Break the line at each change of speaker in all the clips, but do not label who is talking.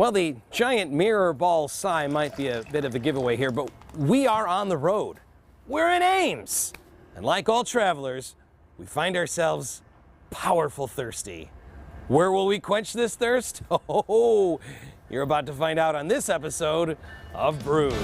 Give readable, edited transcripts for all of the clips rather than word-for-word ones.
Well, the giant mirror ball sigh might be a bit of a giveaway here, but we are on the road. We're in Ames. And like all travelers, we find ourselves powerful thirsty. Where will we quench this thirst? Oh, you're about to find out on this episode of Brewed.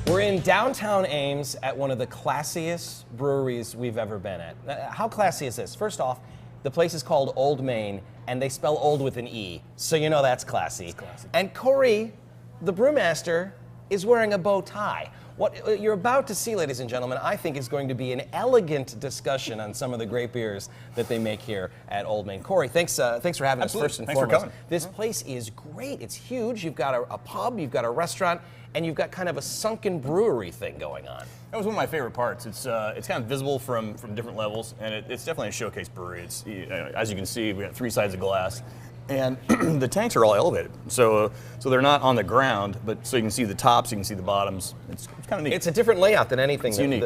We're in downtown Ames at one of the classiest breweries we've ever been at. How classy is this? First off, the place is called Olde, Maine, and they spell old with an E, so you know that's classy.
It's classy.
And Corey, the brewmaster, is wearing a bow tie. What you're about to see, ladies and gentlemen, I think is going to be an elegant discussion on some of the great beers that they make here at Olde, Maine. Corey, thanks for having us first and
Thanks
foremost.
for coming.
This place is great. It's huge. You've got a pub, you've got a restaurant, and you've got kind of a sunken brewery thing going on.
That was one of my favorite parts. It's kind of visible from different levels, and it's definitely a showcase brewery. It's, as you can see, we got 3 sides of glass, and the tanks are all elevated. So they're not on the ground, but so you can see the tops, you can see the bottoms. It's kind of neat.
It's a different layout than anything
unique.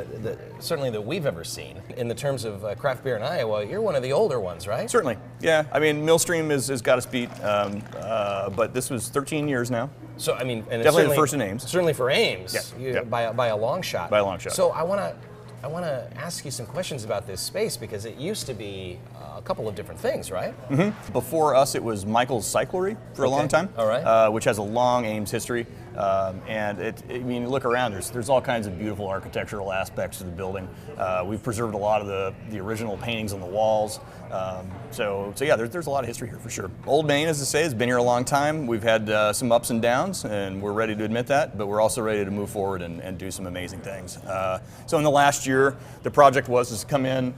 certainly that we've ever seen. In the terms of craft beer in Iowa, you're one of the older ones, right?
Certainly, yeah. I mean, Millstream has got us beat, but this was 13 years now.
So I mean, and
Definitely the first in Ames.
Certainly for Ames,
Yeah.
by a long shot.
By a long shot.
So I want to ask you some questions about this space because it used to be a couple of different things, right?
Mm-hmm. Before us, it was Michael's Cyclery for a long time.
All right.
Which has a long Ames history. And I mean, you look around, there's all kinds of beautiful architectural aspects to the building. We've preserved a lot of the original paintings on the walls. So yeah, there's a lot of history here for sure. Olde, Maine, as I say, has been here a long time. We've had some ups and downs, and we're ready to admit that, but we're also ready to move forward and do some amazing things. So in the last year, the project was to come in,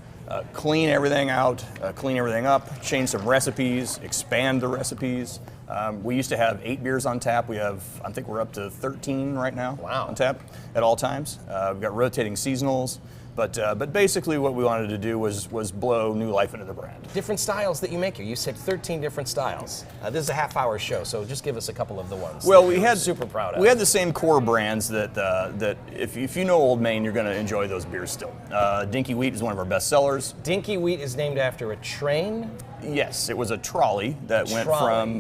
clean everything out, clean everything up, change some recipes, expand the recipes. We used to have 8 beers on tap. I think we're up to 13 right now.
Wow.
On tap at all times. We've got rotating seasonals, but basically what we wanted to do was blow new life into the brand.
Different styles that you make here. You said 13 different styles. This is a half-hour show, so just give us a couple of the ones.
Well,
we had super proud of.
We had the same core brands that if you know Olde, Maine, you're going to enjoy those beers still. Dinky Wheat is one of our best sellers.
Dinky Wheat is named after a train.
Yes, it was a trolley that went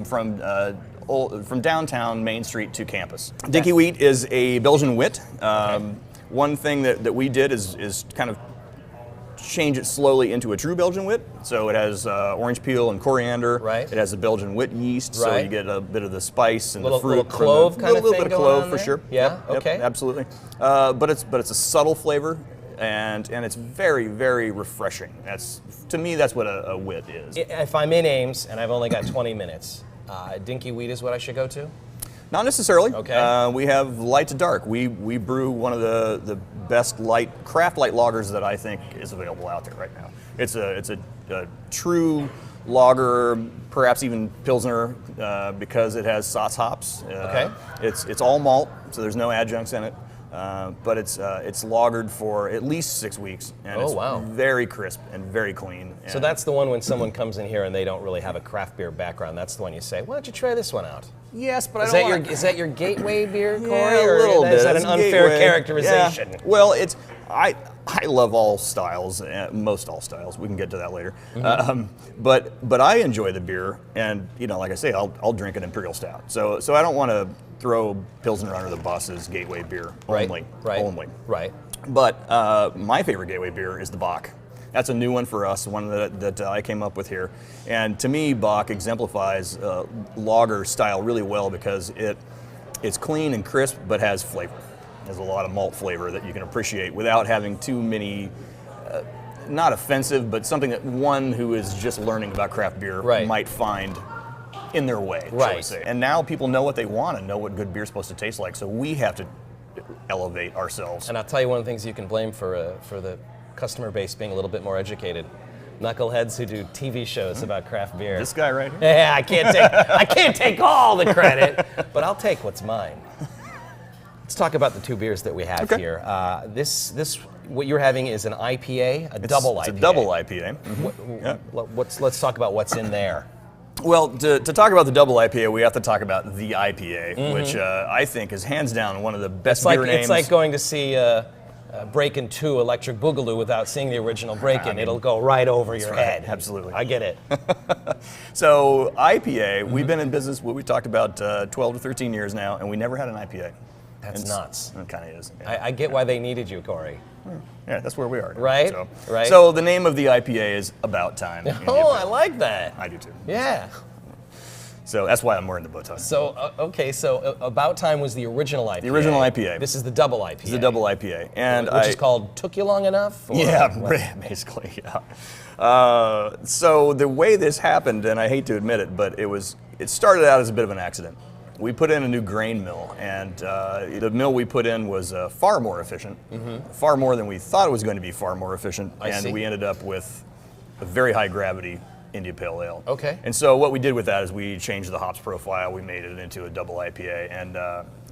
from downtown Main Street to campus. Dinky Wheat is a Belgian wit. One thing that we did is kind of change it slowly into a true Belgian wit. So it has orange peel and coriander.
Right.
It has a Belgian wit yeast, so you get a bit of the spice and the fruit.
Little clove kind of thing.
A little bit of clove for
there?
sure.
Yeah.
Yep,
Okay.
Absolutely. But it's a subtle flavor. And it's very, very refreshing. To me, that's what a wit is.
If I'm in Ames and I've only got 20 minutes, Dinky Wheat is what I should go to?
Not necessarily.
Okay.
We have light to dark. We brew one of the best craft light lagers that I think is available out there right now. It's a true lager, perhaps even Pilsner, because it has Saaz hops.
Okay.
It's all malt, so there's no adjuncts in it. But it's lagered for at least 6 weeks, and it's very crisp and very clean.
So that's the one when someone comes in here and they don't really have a craft beer background. That's the one you say, why don't you try this one out?
Yes, but
Is that your gateway beer, Corey?
Yeah,
or
a little bit.
Is that an unfair characterization?
Yeah. Well, I love all styles, most all styles. We can get to that later. Mm-hmm. But I enjoy the beer, and like I say, I'll drink an imperial stout. So I don't want to throw Pilsner under the bus as gateway beer only.
Right.
But my favorite gateway beer is the Bach. That's a new one for us, one that I came up with here. And to me, Bach exemplifies lager style really well because it's clean and crisp, but has flavor. There's a lot of malt flavor that you can appreciate without having too many, not offensive, but something that one who is just learning about craft beer might find in their way, shall we say. And now people know what they want and know what good beer's supposed to taste like, so we have to elevate ourselves.
And I'll tell you one of the things you can blame for the customer base being a little bit more educated. Knuckleheads who do TV shows about craft beer.
This guy right here?
Yeah, I can't take all the credit, but I'll take what's mine. Let's talk about the 2 beers that we have here. This what you're having is an IPA, double IPA.
It's a double IPA. Mm-hmm.
Let's talk about what's in there.
Well, to talk about the double IPA, we have to talk about the IPA, which I think is hands down one of the best beer names.
It's like going to see Breakin' 2 Electric Boogaloo without seeing the original Breakin'. It'll go right over your head.
Absolutely.
I get it.
So IPA, we've been in business, what we talked about, 12 to 13 years now, and we never had an IPA.
That's nuts.
It kind of is. Yeah.
I get why they needed you, Corey.
Yeah, that's where we are.
Right? Right.
So the name of the IPA is About Time.
Oh, I like that.
I do too.
Yeah.
So that's why I'm wearing the bow tie.
So, okay, so About Time was the original IPA.
The original IPA.
This is the double IPA.
It's the double IPA. And
which is called Took You Long Enough? Or
yeah,
what?
basically, yeah. So the way this happened, and I hate to admit it, but it started out as a bit of an accident. We put in a new grain mill, and the mill we put in was far more efficient, far more than we thought it was going to be far more efficient, and we ended up with a very high gravity India Pale Ale.
Okay.
And so what we did with that is we changed the hops profile, we made it into a double IPA, and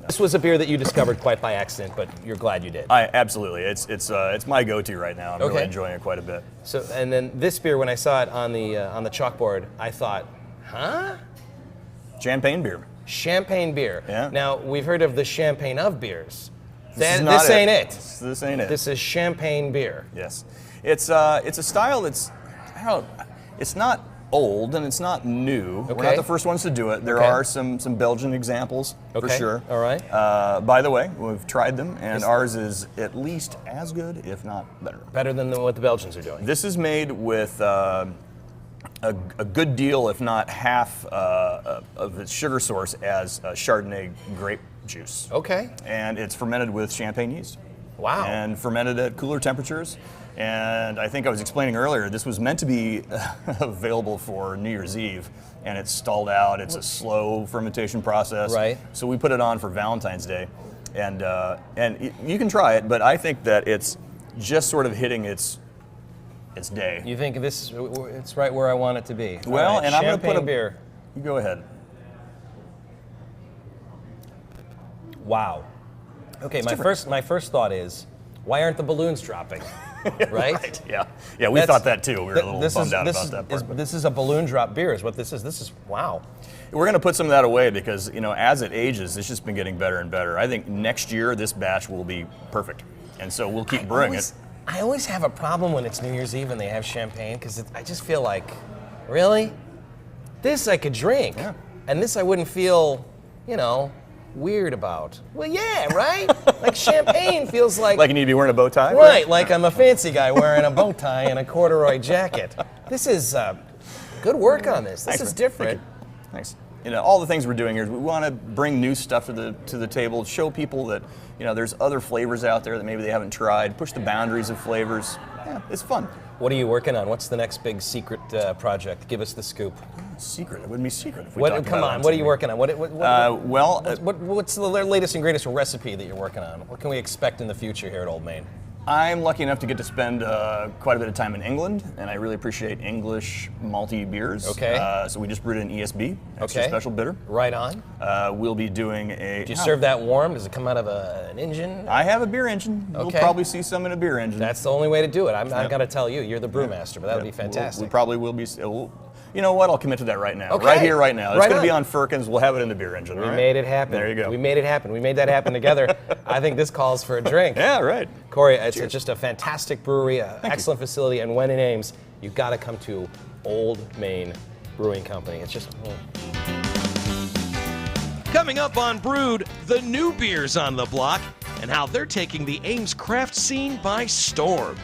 this was a beer that you discovered quite by accident, but you're glad you did.
Absolutely, it's my go-to right now. I'm really enjoying it quite a bit.
So, and then this beer, when I saw it on the chalkboard, I thought, huh?
Champagne beer.
Champagne beer.
Yeah.
Now, we've heard of the champagne of beers.
This
ain't it.
This ain't it.
This is champagne beer.
Yes. It's a style that's, it's not old and it's not new.
Okay.
We're not the first ones to do it. There are some Belgian examples for sure.
All right.
By the way, we've tried them, and ours is at least as good, if not better.
Better than what the Belgians are doing.
This is made with a good deal, if not half, of its sugar source as Chardonnay grape juice.
Okay.
And it's fermented with champagne yeast.
Wow.
And fermented at cooler temperatures. And I think I was explaining earlier, this was meant to be available for New Year's Eve, and it's stalled out. It's a slow fermentation process.
Right.
So we put it on for Valentine's Day. And you can try it, but I think that it's just sort of hitting its day.
You think it's right where I want it to be?
Well,
right.
and I'm going to put a
beer.
You go ahead.
Wow. Okay, my first thought is, why aren't the balloons dropping? Right?
Yeah. Yeah, we thought that too. We were a little bummed out about that part.
This is a balloon drop beer is what this is. This is, wow.
We're going to put some of that away because, as it ages, it's just been getting better and better. I think next year this batch will be perfect. And so we'll keep brewing it.
I always have a problem when it's New Year's Eve and they have champagne because I just feel like, really? This I could drink.
Yeah.
And this I wouldn't feel, weird about. Well, yeah, right? Like champagne feels like...
Like you need to be wearing a bow tie?
Right, like I'm a fancy guy wearing a bow tie and a corduroy jacket. This is good work on this. This is different.
Thanks. All the things we're doing here is we want to bring new stuff to the table, show people that there's other flavors out there that maybe they haven't tried, push the boundaries of flavors. Yeah, it's fun.
What are you working on? What's the next big secret project? Give us the scoop.
Secret? It wouldn't be secret if we talked about it.
Come on, what are you working on? What's the latest and greatest recipe that you're working on? What can we expect in the future here at Old Main?
I'm lucky enough to get to spend quite a bit of time in England, and I really appreciate English malty beers.
Okay.
So we just brewed an ESB, extra special bitter.
Right on.
We'll be doing a...
Do you serve that warm? Does it come out of an engine?
I have a beer engine.
Okay.
We'll probably see some in a beer engine.
That's the only way to do it. I've got to tell you, you're the brewmaster, but that would be fantastic.
We probably will be... You know what? I'll commit to that right now.
Okay.
Right here, right now. It's
Right
going to be
on
on Firkins. We'll have it in the beer engine.
We made it happen.
There you go.
We made it happen. We made that happen together. I think this calls for a drink.
Yeah, right.
Corey, it's just a fantastic brewery, excellent facility, and when in Ames, you've got to come to Old Main Brewing Company. It's just...
Coming up on Brewed, the new beers on the block and how they're taking the Ames craft scene by storm.